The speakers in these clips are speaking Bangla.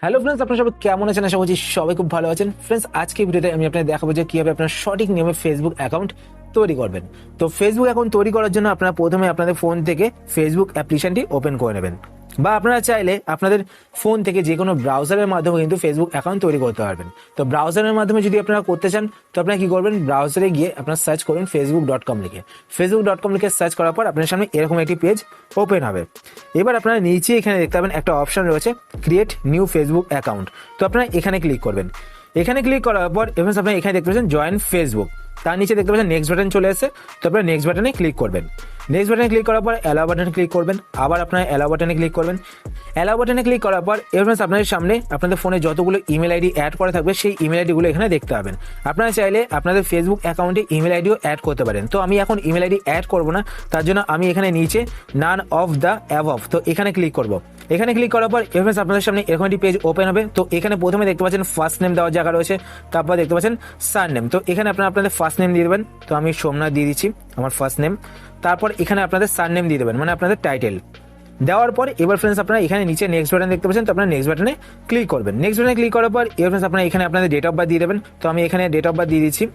হ্যালো ফ্রেন্ডস, আপনারা সবাই কেমন আছেন? আশা করছি সবাই খুব ভালো আছেন। ফ্রেন্ডস, আজকে ভিডিওতে আমি আপনাদের দেখাবো যে কিভাবে আপনার সঠিক নিয়মে ফেসবুক অ্যাকাউন্ট তৈরি করবেন। তো ফেসবুক অ্যাকাউন্ট তৈরি করার জন্য আপনারা প্রথমে আপনাদের ফোন থেকে ফেসবুক অ্যাপ্লিকেশনটি ওপেন করে নেবেন, বা আপনারা চাইলে আপনাদের ফোন থেকে যে কোনো ব্রাউজারের মাধ্যমে কিন্তু ফেসবুক অ্যাকাউন্ট তৈরি করতে পারবেন। তো ব্রাউজারের মাধ্যমে যদি আপনারা করতে চান, তো আপনারা কি করবেন, ব্রাউজারে গিয়ে আপনারা সার্চ করুন facebook.com লিখে। facebook.com লিখে সার্চ করার পর আপনার সামনে এরকম একটি পেজ ওপেন হবে। এবার আপনারা নিচে এখানে দেখতে পাবেন একটা অপশন রয়েছে ক্রিয়েট নিউ ফেসবুক অ্যাকাউন্ট। তো আপনারা এখানে ক্লিক করবেন। এখানে ক্লিক করার পর এবার আপনারা এখানে দেখতে পাচ্ছেন জয়েন ফেসবুক, তার নিচে দেখতে পাচ্ছেন নেক্সট বাটন চলে এসেছে। তো আপনারা নেক্সট বাটনে ক্লিক করবেন। নেক্সট বাটনে ক্লিক করার পর অ্যালাউ বাটনে ক্লিক করবেন। আবার আপনারা অ্যালাউ বাটনে ক্লিক করবেন। অ্যালাউ বাটনে ক্লিক করার পর এবার আপনাদের সামনে আপনাদের ফোনে যতগুলো ইমেল আইডি অ্যাড করা থাকবে সেই ইমেল আইডিগুলো এখানে দেখতে পাবেন। আপনারা চাইলে আপনাদের ফেসবুক অ্যাকাউন্টে ইমেল আইডিও অ্যাড করতে পারেন। তো আমি এখন ইমেল আইডি অ্যাড করবো না, তার জন্য আমি এখানে নিচে নান অফ দ্য অ্যাবভ, তো এখানে ক্লিক করব। এখানে ক্লিক করার পর এবার আপনাদের সামনে এরকম একটি পেজ ওপেন হবে। তো এখানে প্রথমে দেখতে পাচ্ছেন ফার্স্ট নেম দেওয়ার জায়গা রয়েছে, তারপর দেখতে পাচ্ছেন সার নেম। তো এখানে আপনারা আপনাদের ফার্স্ট নেম দিয়ে দেবেন। তো আমি সোমনাথ দিয়ে দিচ্ছি আমার ফার্স্ট নেম। তারপর এখানে আপনাদের সার নেম দিয়ে দেবেন, মানে আপনাদের টাইটেল দেওয়ার পর এবার ফ্রেন্ডস আপনারা এখানে নিচে নেক্সট বাটন দেখতে পাচ্ছেন। তো আপনারা নেক্সট বাটনে ক্লিক করবেন। নেক্সট বাটনে ক্লিক করার পর এবার ফ্রেন্ডস আপনারা এখানে আপনাদের ডেট অফ বার্থ দিয়ে দেবেন। তো আমি এখানে ডেট অফ বার্থ দিয়ে দিচ্ছি।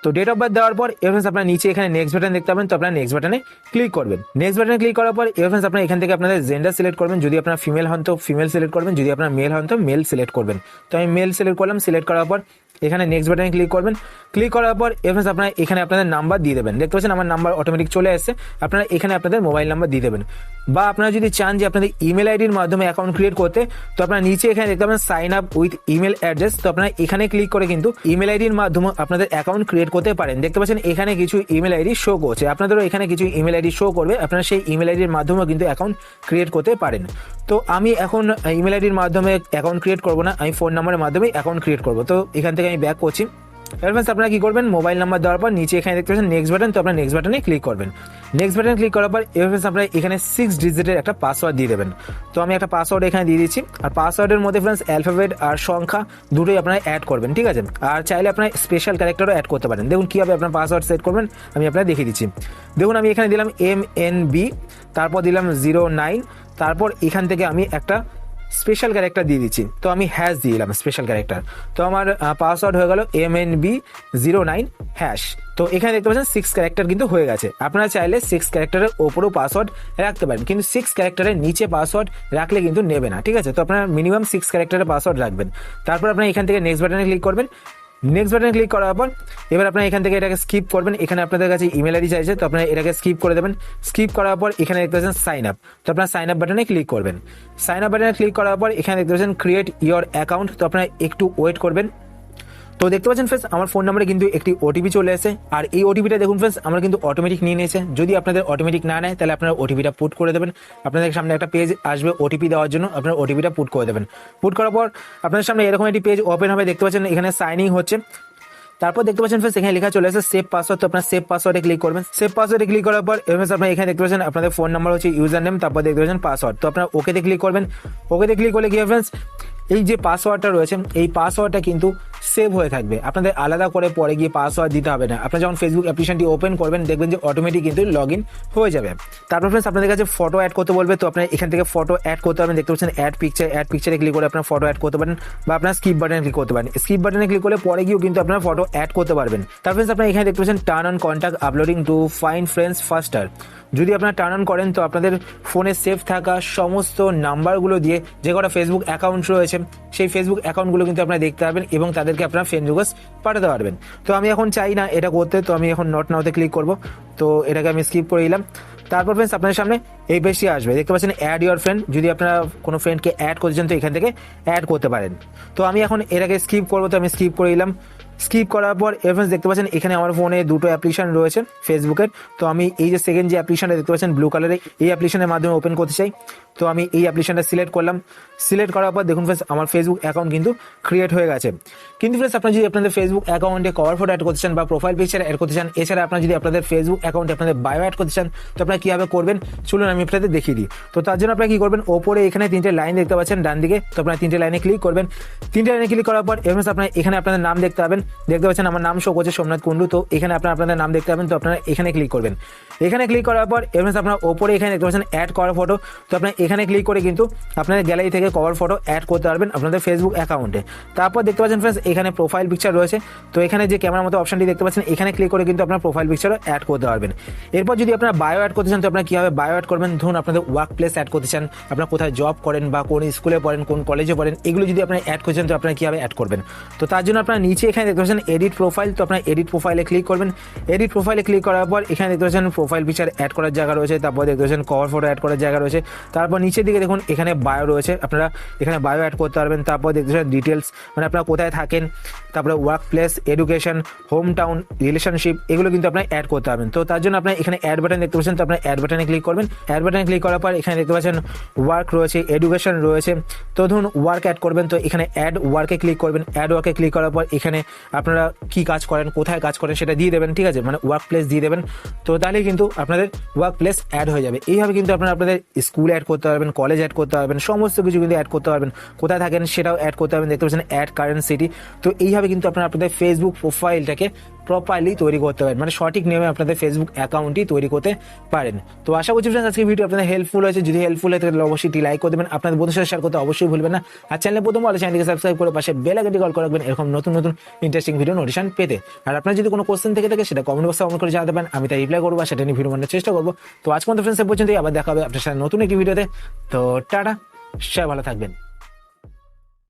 তো ডেট অফ বার্থ দেওয়ার পর এবার আপনারা নিচে এখানে নেক্সট বাটন দেখতে পাবেন। তো আপনারা নেক্সট বাটনে ক্লিক করবেন। নেক্সট বাটনে ক্লিক করার পর এবার আপনারা এখান থেকে আপনাদের জেন্ডার সিলেক্ট করবেন। যদি আপনারা ফিমেল হন তো ফিমেল সিলেক্ট করবেন, যদি আপনারা মেল হন তো মেল সিলেক্ট করবেন। তো আমি মেল সিলেক্ট করলাম। সিলেক্ট করার পর এখানে নেক্সট বাটনে ক্লিক করবেন। ক্লিক করার পর এবার আপনারা এখানে আপনাদের নাম্বার দিয়ে দেবেন। দেখতে পাচ্ছেন আমার নাম্বার অটোমেটিক চলে আসছে। আপনারা এখানে আপনাদের মোবাইল নাম্বার দিয়ে দেবেন, বা আপনারা যদি চান যে আপনাদের ইমেল আইডির মাধ্যমে অ্যাকাউন্ট ক্রিয়েট করতে, তো আপনারা নিচে এখানে দেখতে পাবেন sign up with email address. তো আপনারা এখানে ক্লিক করে কিন্তু ইমেল আইডির মাধ্যমে আপনাদের অ্যাকাউন্ট ক্রিয়েট করতে পারেন। দেখতে পাচ্ছেন এখানে কিছু ইমেল আইডি শো করছে, আপনাদেরও এখানে কিছু ইমেল আইডি শো করবে। আপনারা সেই ইমেল আইডির মাধ্যমেও কিন্তু অ্যাকাউন্ট ক্রিয়েট করতে পারেন। তো আমি এখন ইমেল আইডির মাধ্যমে অ্যাকাউন্ট ক্রিয়েট করবো না, আমি ফোন নাম্বারের মাধ্যমে অ্যাকাউন্ট ক্রিয়েট করবো। তো এখান থেকে আমি ব্যাক করছি। এবার আপনারা কি করবেন, মোবাইল নাম্বার দেওয়ার পর নিচে এখানে দেখতে পাচ্ছেন নেক্সট বাটন। তো আপনারা নেক্সট বাটনে ক্লিক করবেন। নেক্সট বাটনে ক্লিক করার পর এবার আপনারা এখানে 6 ডিজিটের একটা পাসওয়ার্ড দিয়ে দেবেন। তো আমি একটা পাসওয়ার্ড এখানে দিয়ে দিচ্ছি। আর পাসওয়ার্ডের মধ্যে ফ্রেন্ডস অ্যালফাবেট আর সংখ্যা দুটোই আপনারা অ্যাড করবেন, ঠিক আছে? আর চাইলে আপনারা স্পেশাল ক্যারেক্টারও অ্যাড করতে পারেন। দেখুন কীভাবে আপনার পাসওয়ার্ড সেট করবেন আমি আপনারা দেখিয়ে দিচ্ছি। দেখুন আমি এখানে দিলাম MNB, তারপর দিলাম 09, তারপর এখান থেকে আমি একটা স্পেশাল ক্যারেক্টার দিয়ে দিচ্ছি। তো আমি হ্যাশ দিয়ে দিলাম স্পেশাল ক্যারেক্টার। তো আমার পাসওয়ার্ড হয়ে গেল MNB09#। তো এখানে দেখতে পাচ্ছেন 6 ক্যারেক্টার কিন্তু হয়ে গেছে। আপনারা চাইলে 6 ক্যারেক্টারের ওপরেও পাসওয়ার্ড রাখতে পারেন, কিন্তু 6 ক্যারেক্টারের নিচে পাসওয়ার্ড রাখলে কিন্তু নেবে না, ঠিক আছে? তো আপনারা মিনিমাম 6 ক্যারেক্টারের পাসওয়ার্ড রাখবেন। তারপর আপনারা এখান থেকে নেক্সট বাটনে ক্লিক করবেন। নেক্সট বাটনে ক্লিক করার পর এবার আপনারা এখান থেকে এটাকে স্কিপ করবেন। এখানে আপনাদের কাছে ইমেল আইডি চাইছে, তো আপনারা এটাকে স্কিপ করে দেবেন। স্কিপ করার পর এখানে দেখতে পাচ্ছেন সাইন আপ, তো আপনারা সাইন আপ বাটনে ক্লিক করবেন। সাইন আপ বাটনে ক্লিক করার পর এখানে দেখতে পাচ্ছেন ক্রিয়েট ইয়োর অ্যাকাউন্ট, তো আপনারা একটু ওয়েট করবেন। তো দেখতে পাচ্ছেন ফ্রেন্ডস আমার ফোন নাম্বারে কিন্তু একটি ওটিপি চলে এসেছে। আর এই ওটিপিটা দেখুন ফ্রেন্ডস আমরা কিন্তু অটোমেটিক নিয়ে নিয়েছে। যদি আপনাদের অটোমেটিক না নেয় তাহলে আপনারা ওটিপিটা পুট করে দেবেন। আপনাদের সামনে একটা পেজ আসবে ওটিপি দেওয়ার জন্য, আপনারা ওটিপিটা পুট করে দেবেন। পুট করার পর আপনাদের সামনে এরকম একটি পেজ ওপেন হবে। দেখতে পাচ্ছেন এখানে সাইনিং হচ্ছে। তারপর দেখতে পাচ্ছেন ফ্রেন্ডস এখানে লেখা চলে আসে সেভ পাসওয়ার্ড। তো আপনারা সেভ পাসওয়ার্ডে ক্লিক করবেন। সেভ পাসওয়ার্ডে ক্লিক করার পর এবার আপনারা এখানে দেখতে পাচ্ছেন আপনাদের ফোন নাম্বার হচ্ছে ইউজার নেম, তারপর দেখতে পাচ্ছেন পাসওয়ার্ড। তো আপনারা ওকেতে ক্লিক করবেন। ওকেতে ক্লিক করলে কি হবে ফ্রেন্ডস, এই যে পাসওয়ার্ডটা রয়েছে এই পাসওয়ার্ডটা কিন্তু সেভ হয়ে থাকবে। আপনাদের আলাদা করে পরে গিয়ে পাসওয়ার্ড দিতে হবে না। আপনারা যখন ফেসবুক অ্যাপ্লিকেশনটি ওপেন করবেন দেখবেন যে অটোমেটিক কিন্তু লগ ইন হয়ে যাবে। তারপর ফ্রেন্ডস আপনাদের কাছে ফটো অ্যাড করতে বলবে। তো আপনারা এখান থেকে ফটো অ্যাড করতে পারবেন। দেখতে পাচ্ছেন অ্যাড পিকচারে ক্লিক করে আপনারা ফটো অ্যাড করতে পারেন, বা আপনারা স্কিপ বাটনে ক্লিক করতে পারেন। স্কিপ বাটনে ক্লিক করলে পরে গিয়েও কিন্তু আপনারা ফটো অ্যাড করতে পারবেন। তারপর আপনারা এখানে দেখতে পাচ্ছেন turn on contact uploading to find friends ফাস্টার। যদি আপনারা টার্ন অন করেন তো আপনাদের ফোনে সেভ থাকা সমস্ত নাম্বারগুলো দিয়ে যে কটা ফেসবুক অ্যাকাউন্ট রয়েছে সেই ফেসবুক অ্যাকাউন্টগুলো কিন্তু আপনারা দেখতে পারবেন এবং তাদেরকে আপনারা ফ্রেন্ড রিকোয়েস্ট পাঠাতে পারবেন। তো আমি এখন চাই না এটা করতে, তো আমি এখন নট নাওতে ক্লিক করব। তো এটাকে আমি স্কিপ করে দিলাম। তারপর ফ্রেন্ডস আপনাদের সামনে এই পেজটি আসবে। দেখতে পাচ্ছেন অ্যাড ইউর ফ্রেন্ড। যদি আপনারা কোনো ফ্রেন্ডকে অ্যাড করতে চান তো এখান থেকে অ্যাড করতে পারেন। তো আমি এখন এটাকে স্কিপ করবো, তো আমি স্কিপ করে দিলাম। স্কিপ করার পর এভারেজ দেখতে পাচ্ছেন এখানে আমার ফোনে দুটো অ্যাপ্লিকেশন রয়েছে ফেসবুকের। তো আমি এই যে সেকেন্ড যে অ্যাপ্লিকেশনটা দেখতে পাচ্ছেন ব্লু কালারে, এই অ্যাপ্লিকেশনের মাধ্যমে ওপেন করতে চাই। তো আমি এই অ্যাপ্লিকেশনটা সিলেক্ট করলাম। সিলেক্ট করার পর দেখুন ফ্রেন্ডস আমার ফেসবুক অ্যাকাউন্ট কিন্তু ক্রিয়েট হয়ে গেছে। কিন্তু ফ্রেন্ডস আপনারা যদি আপনাদের ফেসবুক অ্যাকাউন্টে কভার ফটো অ্যাড করতে চান বা প্রোফাইল পিকচার অ্যাড করতে চান, এছাড়া আপনারা যদি আপনাদের ফেসবুক অ্যাকাউন্টে আপনাদের বায়ো অ্যাড করতে চান তো আপনারা কীভাবে করবেন চলুন আমি আপনাদের দেখিয়ে দিই। তো তার জন্য আপনারা কী করবেন, ওপরে এখানে 3টে লাইন দেখতে পাচ্ছেন ডান দিকে। তো আপনারা 3টে লাইনে ক্লিক করবেন। 3টে লাইনে ক্লিক করার পর এভারেজ আপনারা এখানে আপনাদের নাম দেখতে পাবেন। দেখতে পাচ্ছেন আমার নাম শো করছে সোমনাথ কুন্ডু। তো এখানে আপনারা আপনাদের নাম দেখতে পাবেন। তো আপনারা এখানে ক্লিক করবেন। এখানে ক্লিক করার পর এভারেজ আপনারা ওপরে এখানে দেখতে পাচ্ছেন অ্যাড করা ফটো। তো আপনারা এখানে ক্লিক করে কিন্তু আপনাদের গ্যালারি থেকে কভার ফটো অ্যাড করতে পারবেন আপনাদের ফেসবুক অ্যাকাউন্টে। তারপর দেখতে পাচ্ছেন ফ্রেন্ডস এখানে প্রোফাইল পিকচার রয়েছে, তো এখানে যে ক্যামেরার মতো অপশনটি দেখতে পাচ্ছেন এখানে ক্লিক করে কিন্তু আপনার প্রোফাইল পিকচারও অ্যাড করতে পারবেন। এরপর যদি আপনারা বায়ো অ্যাড করতে চান তো আপনারা কীভাবে বায়ো অ্যাড করবেন, ধরুন আপনাদের ওয়ার্ক প্লেস অ্যাড করতে চান, আপনারা কোথায় জব করেন বা কোন স্কুলে পড়েন, কোন কলেজে পড়েন, এগুলো যদি আপনারা অ্যাড করছেন তো আপনারা কীভাবে অ্যাড করবেন। তো তার জন্য আপনারা নিচে এখানে দেখতে পাচ্ছেন এডিট প্রোফাইল, তো আপনারা এডিট প্রোফাইলে ক্লিক করবেন। এডিট প্রোফাইলে ক্লিক করার পর এখানে দেখতে পাচ্ছেন প্রোফাইল পিকচার অ্যাড করার জায়গা রয়েছে, তারপর দেখতে পাচ্ছেন কভার ফটো অ্যাড করার জায়গা রয়েছে, তারপর নিচের দিকে দেখুন এখানে বায়ো রয়েছে, আপনারা এখানে বায়ো অ্যাড করতে পারবেন। তারপর দেখতে পাচ্ছেন ডিটেলস, মানে আপনারা কোথায় থাকেন, তারপরে work place, education, home town, relationship, এগুলো কিন্তু আপনার অ্যাড করতে পারবেন। তো তার জন্য আপনার এখানে অ্যাড বাটন দেখতে পাচ্ছেন, তো আপনার অ্যাড বাটনে ক্লিক করবেন। অ্যাড বাটনে ক্লিক করার পর এখানে দেখতে পাচ্ছেন ওয়ার্ক রয়েছে, এডুকেশন রয়েছে, তো ধরুন ওয়ার্ক অ্যাড করবেন, তো এখানে অ্যাড ওয়ার্কে ক্লিক করবেন। অ্যাড ওয়ার্কে ক্লিক করার পর এখানে আপনারা কি কাজ করেন, কোথায় কাজ করেন সেটা দিয়ে দেবেন, ঠিক আছে, মানে ওয়ার্ক প্লেস দিয়ে দেবেন। তো তাহলে কিন্তু আপনাদের ওয়ার্ক প্লেস অ্যাড হয়ে যাবে। এইভাবে কিন্তু আপনারা আপনাদের স্কুল অ্যাড করতে পারবেন, কলেজ অ্যাড করতে পারবেন, সমস্ত কিছু কিন্তু অ্যাড করতে পারবেন, কোথায় থাকেন সেটাও অ্যাড করতে পারবেন। দেখতে পাচ্ছেন অ্যাড কারেন্ট সিটি। তো এইভাবে কিন্তু আপনারা আপনাদের ফেসবুক প্রোফাইলটাকে প্রপারলি তৈরি করতে পারেন, মানে সঠিক নিয়মে আপনাদের ফেসবুক অ্যাকাউন্টটি তৈরি করতে পারেন। তো আশা করছি ফ্রেন্ডস আজকে ভিডিও আপনাদের হেল্পফুল হয়েছে। যদি হেল্পফুল হয় তাহলে অবশ্যই লাইক করে দেবেন, আপনাদের বন্ধুদের সাথে শেয়ার করতে অবশ্যই ভুলবেন না। আর চ্যানেলে প্রথম হলে চ্যানেলটিকে সাবস্ক্রাইব করে পাশে বেল আইকনটি কল করে রাখবেন এরকম নতুন নতুন ইন্টারেস্টিং ভিডিও নোটিফিকেশন পেতে। আর আপনার যদি কোনো কোশ্চেন থেকে থাকে সেটা কমেন্ট বক্সে কমেন্ট করে জানাতে পারেন, আমি তাই রিপ্লাই করবো, সেটা নিয়ে ভিডিও বানানোর চেষ্টা করবো। তো আজ পর্যন্ত ফ্রেন্ডস এ পর্যন্তই, আবার দেখা হবে আপনার সাথে নতুন একটি ভিডিওতে। তো টাটা, সবাই ভালো থাকবেন।